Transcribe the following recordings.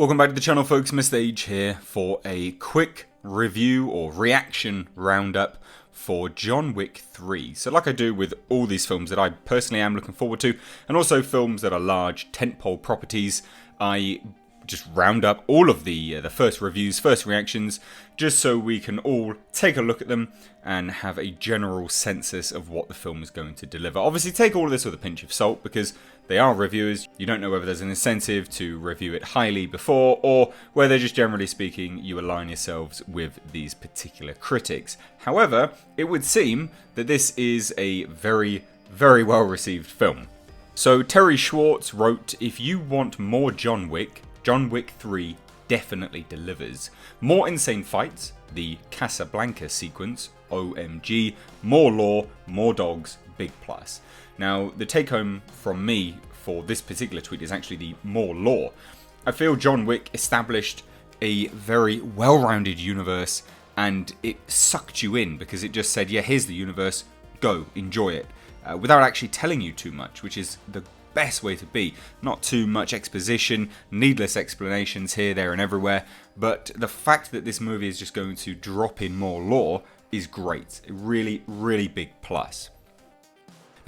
Welcome back to the channel, folks. Mr. H here for a quick review or reaction roundup for John Wick 3. So like I do with all these films that I personally am looking forward to, and also films that are large tentpole properties, I just round up all of the first reviews, first reactions, just so we can all take a look at them and have a general census of what the film is going to deliver. Obviously, take all of this with a pinch of salt because they are reviewers. You don't know whether there's an incentive to review it highly before, or whether just generally speaking you align yourselves with these particular critics. However, it would seem that this is a very, very well received film. So Terry Schwartz wrote, "If you want more John Wick 3 definitely delivers. More insane fights, the Casablanca sequence, OMG, more lore, more dogs, big plus." Now, the take home from me for this particular tweet is actually the more lore. I feel John Wick established a very well-rounded universe, and it sucked you in because it just said, yeah, here's the universe, go, enjoy it, without actually telling you too much, which is the best way to be. Not too much exposition, needless explanations here, there and everywhere, but the fact that this movie is just going to drop in more lore is great. A really, really big plus.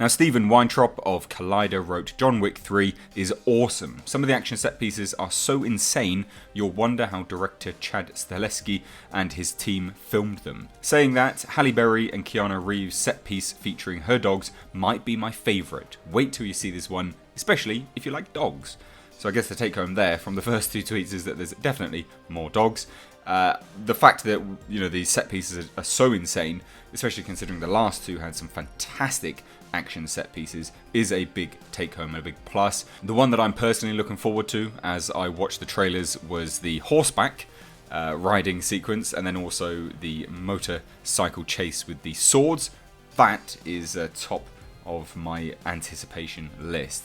Now, Stephen Weintraub of Collider wrote, "John Wick 3 is awesome. Some of the action set pieces are so insane, you'll wonder how director Chad Stahelski and his team filmed them. Saying that, Halle Berry and Keanu Reeves' set piece featuring her dogs might be my favourite. Wait till you see this one, especially if you like dogs." So I guess the take home there from the first two tweets is that there's definitely more dogs. The fact that, you know, these set pieces are so insane, especially considering the last two had some fantastic action set pieces, is a big take home, a big plus. The one that I'm personally looking forward to as I watched the trailers was the horseback riding sequence, and then also the motorcycle chase with the swords. That is top of my anticipation list.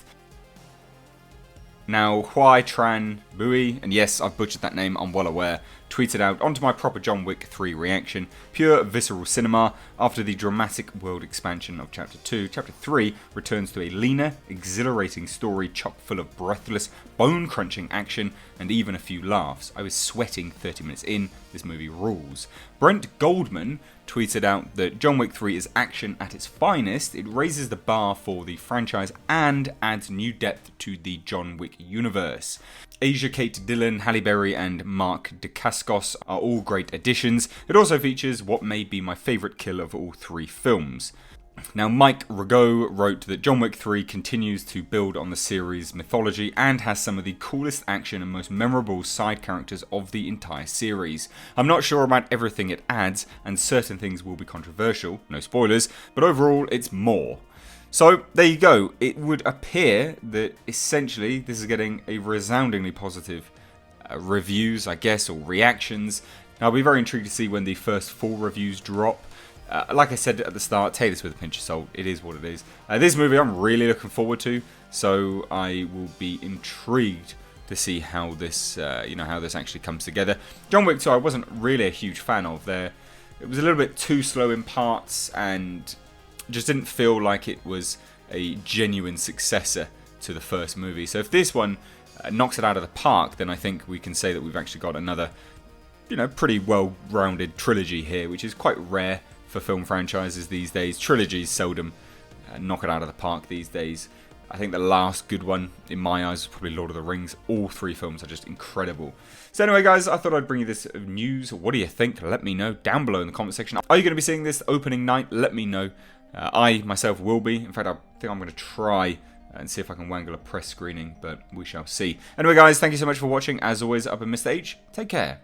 Now, Huai Tran Bui, and yes, I've butchered that name, I'm well aware, tweeted out, "Onto my proper John Wick 3 reaction. Pure visceral cinema. After the dramatic world expansion of Chapter 2, Chapter 3 returns to a leaner, exhilarating story chock full of breathless, bone-crunching action and even a few laughs. I was sweating 30 minutes in. This movie rules." Brent Goldman tweeted out that John Wick 3 is action at its finest. It raises the bar for the franchise and adds new depth to the John Wick universe. Asia Kate Dillon, Halle Berry and Mark Dacascos are all great additions. It also features what may be my favourite kill of all three films. Now, Mike Rago wrote that John Wick 3 continues to build on the series' mythology and has some of the coolest action and most memorable side characters of the entire series. I'm not sure about everything it adds, and certain things will be controversial, no spoilers, but overall it's more. So there you go. It would appear that essentially this is getting a resoundingly positive reviews, I guess, or reactions. Now, I'll be very intrigued to see when the first full reviews drop. Like I said at the start, take this with a pinch of salt. It is what it is. This movie I'm really looking forward to, so I will be intrigued to see how this, how this actually comes together. John Wick 2, I wasn't really a huge fan of. It was a little bit too slow in parts, and just didn't feel like it was a genuine successor to the first movie. So if this one knocks it out of the park, then I think we can say that we've actually got another, pretty well-rounded trilogy here, which is quite rare for film franchises these days. Trilogies seldom knock it out of the park these days. I think the last good one, in my eyes, was probably Lord of the Rings. All three films are just incredible. So anyway, guys, I thought I'd bring you this news. What do you think? Let me know down below in the comment section. Are you going to be seeing this opening night? Let me know. I, myself, will be. In fact, I think I'm going to try and see if I can wangle a press screening, but we shall see. Anyway, guys, thank you so much for watching. As always, I've been Mr. H. Take care.